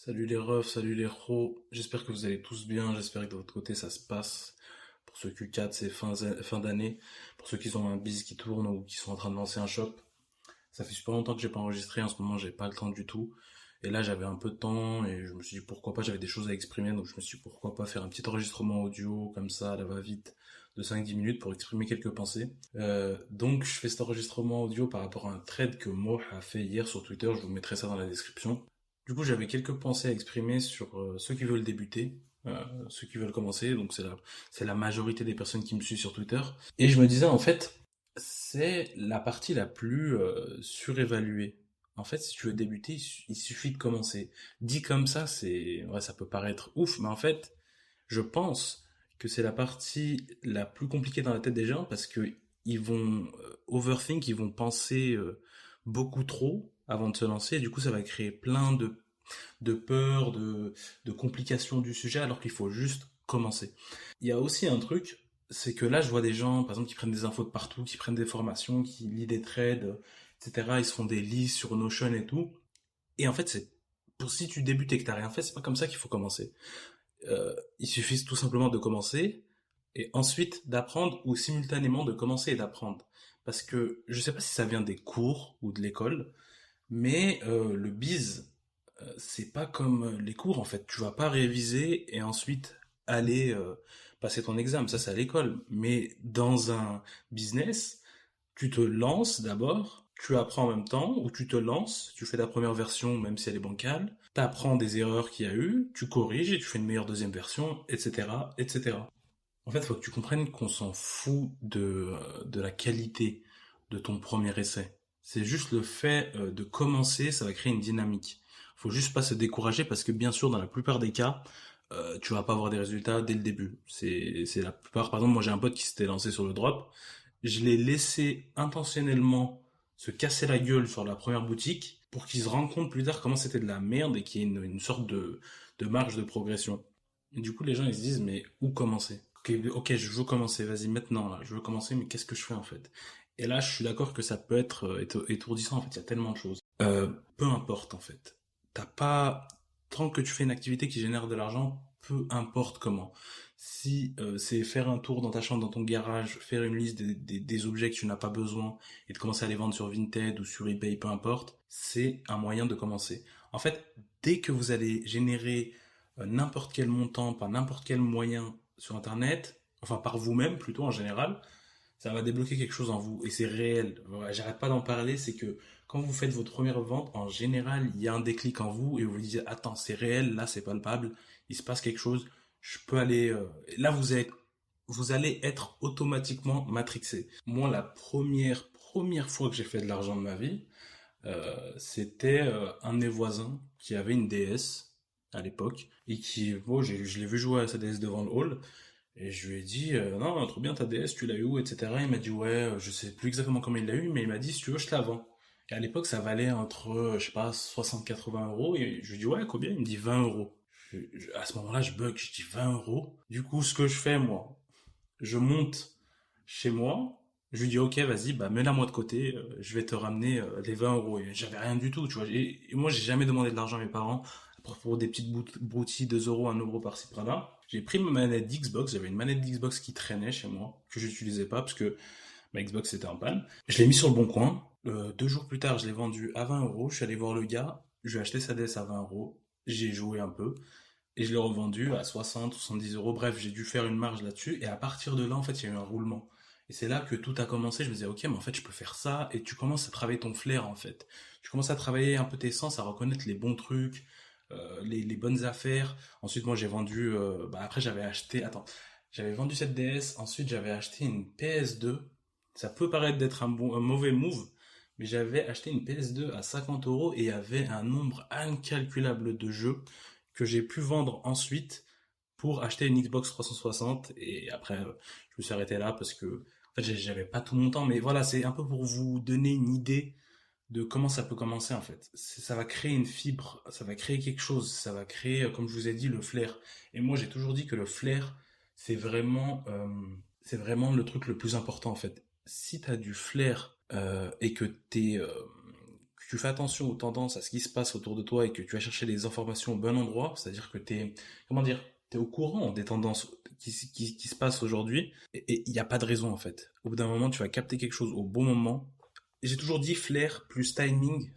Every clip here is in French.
Salut les refs, salut les pros. J'espère que vous allez tous bien. J'espère que de votre côté ça se passe. Pour ceux Q4, c'est fin d'année. Pour ceux qui ont un biz qui tourne ou qui sont en train de lancer un shop. Ça fait super longtemps que j'ai pas enregistré. En ce moment, j'ai pas le temps du tout. Et là, j'avais un peu de temps et je me suis dit pourquoi pas. J'avais des choses à exprimer. Donc je me suis dit pourquoi pas faire un petit enregistrement audio comme ça, à la va-vite, de 5-10 minutes pour exprimer quelques pensées. Donc je fais cet enregistrement audio par rapport à un thread que Mo a fait hier sur Twitter. Je vous mettrai ça dans la description. Du coup, j'avais quelques pensées à exprimer sur ceux qui veulent débuter, ceux qui veulent commencer. Donc, c'est la majorité des personnes qui me suivent sur Twitter. Et je me disais, en fait, c'est la partie la plus surévaluée. En fait, si tu veux débuter, il suffit de commencer. Dit comme ça, ouais, ça peut paraître ouf, mais en fait, je pense que c'est la partie la plus compliquée dans la tête des gens parce que ils vont overthink, ils vont penser beaucoup trop avant de se lancer. Et du coup, ça va créer plein de peurs, de complications du sujet alors qu'il faut juste commencer. Il y a aussi un truc, c'est que là, je vois des gens, par exemple, qui prennent des infos de partout, qui prennent des formations, qui lisent des trades, etc. Ils se font des listes sur Notion et tout. Et en fait, c'est pour si tu débutes et que t'as rien fait, c'est pas comme ça qu'il faut commencer. Il suffit tout simplement de commencer et ensuite d'apprendre ou simultanément de commencer et d'apprendre. Parce que je sais pas si ça vient des cours ou de l'école, mais le biz, c'est pas comme les cours en fait. Tu vas pas réviser et ensuite aller passer ton examen. Ça, c'est à l'école. Mais dans un business, tu te lances d'abord, tu apprends en même temps, ou tu te lances, tu fais ta première version, même si elle est bancale, tu apprends des erreurs qu'il y a eu, tu corriges et tu fais une meilleure deuxième version, etc., etc. En fait, il faut que tu comprennes qu'on s'en fout de la qualité de ton premier essai. C'est juste le fait de commencer, ça va créer une dynamique. Faut juste pas se décourager parce que bien sûr, dans la plupart des cas, tu vas pas avoir des résultats dès le début. C'est la plupart. Par exemple, moi j'ai un pote qui s'était lancé sur le drop. Je l'ai laissé intentionnellement se casser la gueule sur la première boutique pour qu'il se rende compte plus tard comment c'était de la merde et qu'il y ait une sorte de marge de progression. Et du coup, les gens ils se disent mais où commencer? Ok, je veux commencer, vas-y maintenant là, je veux commencer, mais qu'est-ce que je fais en fait? Et là, je suis d'accord que ça peut être étourdissant, en fait, il y a tellement de choses. Peu importe en fait. T'as pas, tant que tu fais une activité qui génère de l'argent, peu importe comment. Si c'est faire un tour dans ta chambre, dans ton garage, faire une liste des objets que tu n'as pas besoin et de commencer à les vendre sur Vinted ou sur eBay, peu importe, c'est un moyen de commencer. En fait, dès que vous allez générer n'importe quel montant, par n'importe quel moyen sur Internet, enfin par vous-même plutôt en général, ça va débloquer quelque chose en vous et c'est réel. Voilà, j'arrête pas d'en parler, c'est que quand vous faites votre première vente, en général, il y a un déclic en vous et vous vous dites attends, c'est réel, là c'est palpable, il se passe quelque chose, je peux aller là vous allez être automatiquement matrixé. Moi la première fois que j'ai fait de l'argent de ma vie, c'était un de mes voisins qui avait une DS à l'époque et qui bon, je l'ai vu jouer à sa DS devant le hall et je lui ai dit, non, trop bien ta DS, tu l'as eu où, etc. Il m'a dit, ouais, je sais plus exactement comment il l'a eu, mais il m'a dit, si tu veux, je te la vends. Et à l'époque, ça valait entre, je sais pas, 60-80 euros. Et je lui dis, ouais, combien? Il me dit 20 euros. À ce moment-là, je bug, je dis 20 euros. Du coup, ce que je fais, moi, je monte chez moi, je lui dis, ok, vas-y, bah, mets-la moi de côté, je vais te ramener les 20 euros. Et j'avais rien du tout, tu vois. Et moi, j'ai jamais demandé de l'argent à mes parents pour des petites broutilles, 2 euros, 1 euro par-ci par-là. J'ai pris ma manette d'Xbox, j'avais une manette d'Xbox qui traînait chez moi, que j'utilisais pas parce que ma Xbox était en panne. Je l'ai mis sur le bon coin. 2 jours plus tard, je l'ai vendu à 20 euros. Je suis allé voir le gars, je lui ai acheté sa DS à 20 euros. J'ai joué un peu et je l'ai revendu à 60, 70 euros. Bref, j'ai dû faire une marge là-dessus et à partir de là, en fait, il y a eu un roulement. Et c'est là que tout a commencé. Je me disais, ok, mais en fait, je peux faire ça. Et tu commences à travailler ton flair, en fait. Tu commences à travailler un peu tes sens, à reconnaître les bons trucs, les bonnes affaires. Ensuite, moi, j'ai vendu. Bah, après, j'avais acheté. Attends. J'avais vendu cette DS. Ensuite, j'avais acheté une PS2. Ça peut paraître d'être un mauvais move. Mais j'avais acheté une PS2 à 50 euros et il y avait un nombre incalculable de jeux que j'ai pu vendre ensuite pour acheter une Xbox 360 et après je me suis arrêté là parce que en fait j'avais pas tout mon temps mais voilà c'est un peu pour vous donner une idée de comment ça peut commencer en fait. Ça va créer une fibre, ça va créer quelque chose, ça va créer comme je vous ai dit le flair. Et moi j'ai toujours dit que le flair c'est vraiment le truc le plus important en fait. Si tu as du flair et que tu fais attention aux tendances, à ce qui se passe autour de toi et que tu vas chercher les informations au bon endroit, c'est-à-dire que comment dire, t'es au courant des tendances qui se passent aujourd'hui et il n'y a pas de raison en fait. Au bout d'un moment, tu vas capter quelque chose au bon moment. J'ai toujours dit flair plus timing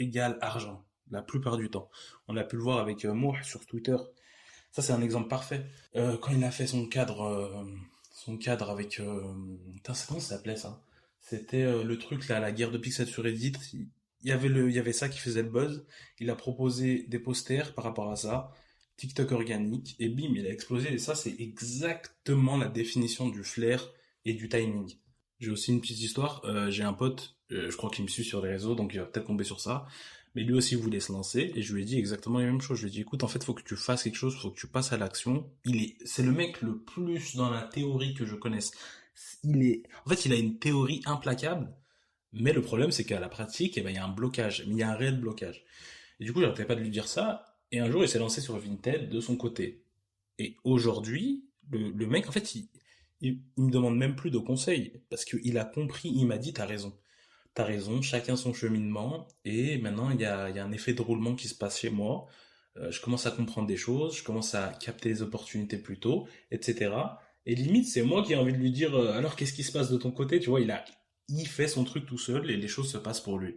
égale argent, la plupart du temps. On a pu le voir avec Moore sur Twitter. Ça, c'est un exemple parfait. Quand il a fait son cadre avec... putain, comment ça s'appelait ça? C'était le truc là, la guerre de pixels sur Reddit. Il y avait ça qui faisait le buzz. Il a proposé des posters par rapport à ça. TikTok organique. Et bim, il a explosé. Et ça, c'est exactement la définition du flair et du timing. J'ai aussi une petite histoire. J'ai un pote, je crois qu'il me suit sur les réseaux, donc il va peut-être tomber sur ça. Mais lui aussi voulait se lancer et je lui ai dit exactement les mêmes choses. Je lui ai dit, écoute, en fait, faut que tu fasses quelque chose, faut que tu passes à l'action. C'est le mec le plus dans la théorie que je connaisse. En fait, il a une théorie implacable, mais le problème, c'est qu'à la pratique, eh ben, il y a un blocage, mais il y a un réel blocage. Et du coup, j'arrêtais pas de lui dire ça. Et un jour, il s'est lancé sur Vinted de son côté. Et aujourd'hui, le mec, en fait, il me demande même plus de conseils parce qu'il a compris, il m'a dit, t'as raison, chacun son cheminement, et maintenant il y a un effet de roulement qui se passe chez moi. Je commence à comprendre des choses, je commence à capter les opportunités plus tôt, etc. Et limite, c'est moi qui ai envie de lui dire, alors qu'est-ce qui se passe de ton côté? Tu vois, il fait son truc tout seul et les choses se passent pour lui.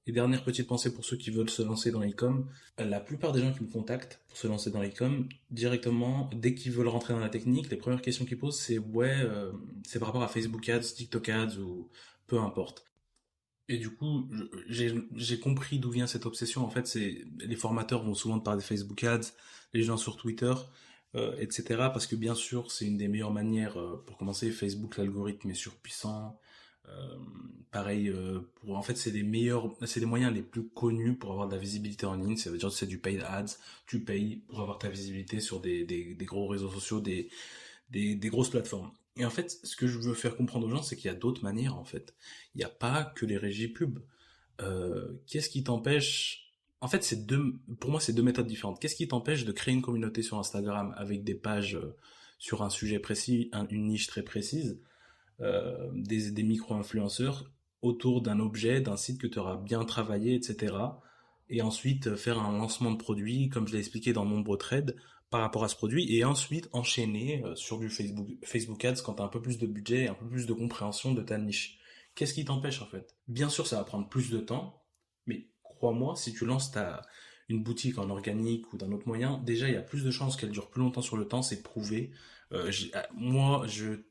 Et dernière petite pensée pour ceux qui veulent se lancer dans l'e-com, la plupart des gens qui me contactent pour se lancer dans l'e-com, directement, dès qu'ils veulent rentrer dans la technique, les premières questions qu'ils posent, c'est ouais, c'est par rapport à Facebook Ads, TikTok Ads ou peu importe. Et du coup, j'ai compris d'où vient cette obsession. En fait, c'est les formateurs vont souvent te parler de Facebook Ads, les gens sur Twitter, etc. Parce que bien sûr, c'est une des meilleures manières pour commencer. Facebook, l'algorithme est surpuissant. Euh, Pareil, en fait, c'est les moyens les plus connus pour avoir de la visibilité en ligne. Ça veut dire que c'est du paid ads. Tu payes pour avoir ta visibilité sur des gros réseaux sociaux, des grosses plateformes. Et en fait, ce que je veux faire comprendre aux gens, c'est qu'il y a d'autres manières, en fait. Il n'y a pas que les régies pub. Qu'est-ce qui t'empêche... En fait, pour moi, c'est deux méthodes différentes. Qu'est-ce qui t'empêche de créer une communauté sur Instagram avec des pages sur un sujet précis, une niche très précise, des micro-influenceurs autour d'un objet, d'un site que tu auras bien travaillé, etc. Et ensuite faire un lancement de produit, comme je l'ai expliqué dans nombreux threads, par rapport à ce produit, et ensuite enchaîner sur du Facebook Ads quand tu as un peu plus de budget et un peu plus de compréhension de ta niche. Qu'est-ce qui t'empêche en fait? Bien sûr, ça va prendre plus de temps, mais crois-moi, si tu lances une boutique en organique ou d'un autre moyen, déjà il y a plus de chances qu'elle dure plus longtemps sur le temps, c'est prouvé. Moi,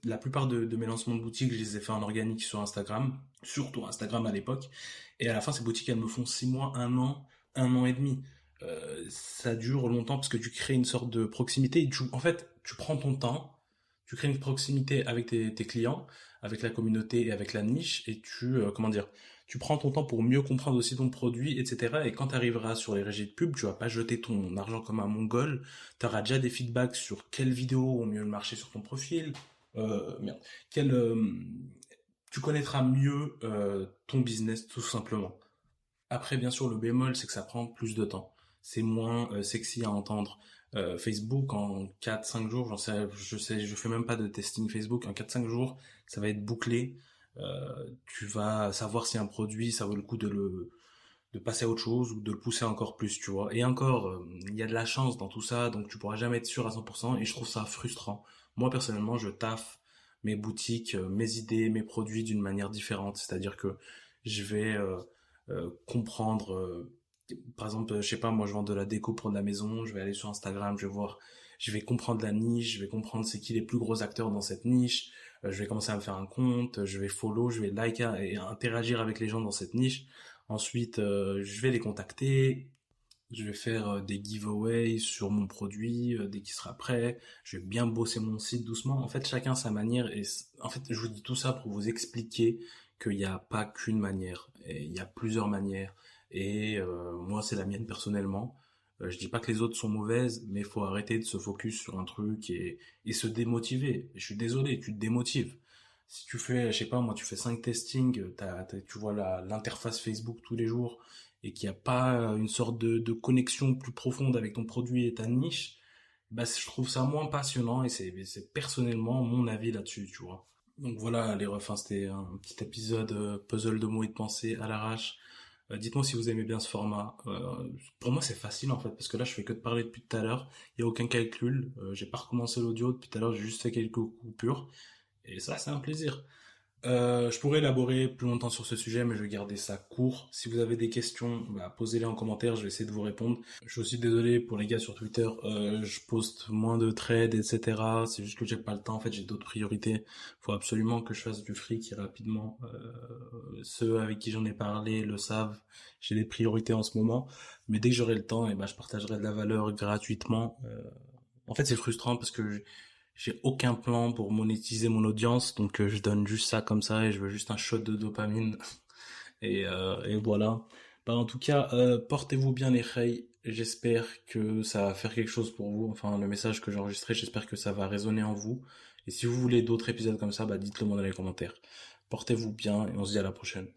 la plupart de mes lancements de boutique, je les ai fait en organique sur Instagram, surtout Instagram à l'époque. Et à la fin, ces boutiques, elles me font 6 mois, 1 an et demi. Ça dure longtemps parce que tu crées une sorte de proximité. En fait, tu prends ton temps, tu crées une proximité avec tes clients, avec la communauté et avec la niche, et comment dire, tu prends ton temps pour mieux comprendre aussi ton produit, etc. Et quand tu arriveras sur les régies de pub, tu vas pas jeter ton argent comme un mongol. Tu auras déjà des feedbacks sur quelles vidéos ont mieux marché sur ton profil. Merde. Tu connaîtras mieux ton business tout simplement. Après, bien sûr, le bémol, c'est que ça prend plus de temps. C'est moins sexy à entendre. Facebook, en 4-5 jours, je fais même pas de testing Facebook. En 4-5 jours, ça va être bouclé. Tu vas savoir si un produit, ça vaut le coup de passer à autre chose ou de le pousser encore plus, tu vois. Et encore, il y a de la chance dans tout ça, donc tu pourras jamais être sûr à 100%, et je trouve ça frustrant. Moi, personnellement, je taffe mes boutiques, mes idées, mes produits d'une manière différente. C'est-à-dire que je vais comprendre, par exemple, je sais pas, moi je vends de la déco pour de la maison, je vais aller sur Instagram, je vais comprendre la niche, je vais comprendre c'est qui les plus gros acteurs dans cette niche, je vais commencer à me faire un compte, je vais follow, je vais liker et interagir avec les gens dans cette niche. Ensuite, je vais les contacter, je vais faire des giveaways sur mon produit dès qu'il sera prêt. Je vais bien bosser mon site doucement. En fait, chacun sa manière. Et en fait, je vous dis tout ça pour vous expliquer qu'il n'y a pas qu'une manière. Et il y a plusieurs manières. Et moi, c'est la mienne personnellement. Je dis pas que les autres sont mauvaises, mais il faut arrêter de se focus sur un truc et se démotiver. Je suis désolé, tu te démotives. Si tu fais, je sais pas, moi, tu fais 5 testings, tu vois l'interface Facebook tous les jours, et qu'il n'y a pas une sorte de connexion plus profonde avec ton produit et ta niche, bah, je trouve ça moins passionnant et c'est personnellement mon avis là-dessus, tu vois. Donc voilà les refs, hein, c'était un petit épisode puzzle de mots et de pensées à l'arrache. Dites-moi si vous aimez bien ce format. Pour moi, c'est facile en fait, parce que là, je fais que de parler depuis tout à l'heure. Il n'y a aucun calcul. J'ai pas recommencé l'audio depuis tout à l'heure. J'ai juste fait quelques coupures. Et ça, c'est un plaisir. Je pourrais élaborer plus longtemps sur ce sujet, mais je vais garder ça court. Si vous avez des questions, bah, posez-les en commentaire, je vais essayer de vous répondre. Je suis aussi désolé pour les gars sur Twitter, je poste moins de trades, etc. C'est juste que j'ai pas le temps, en fait, j'ai d'autres priorités. Faut absolument que je fasse du fric et rapidement. Ceux avec qui j'en ai parlé le savent, j'ai des priorités en ce moment. Mais dès que j'aurai le temps, et ben, je partagerai de la valeur gratuitement. En fait, c'est frustrant parce que j'ai aucun plan pour monétiser mon audience, donc je donne juste ça comme ça et je veux juste un shot de dopamine. Et voilà. Bah, en tout cas, portez-vous bien les reilles. J'espère que ça va faire quelque chose pour vous. Enfin, le message que j'ai enregistré, j'espère que ça va résonner en vous. Et si vous voulez d'autres épisodes comme ça, bah, dites-le moi dans les commentaires. Portez-vous bien et on se dit à la prochaine.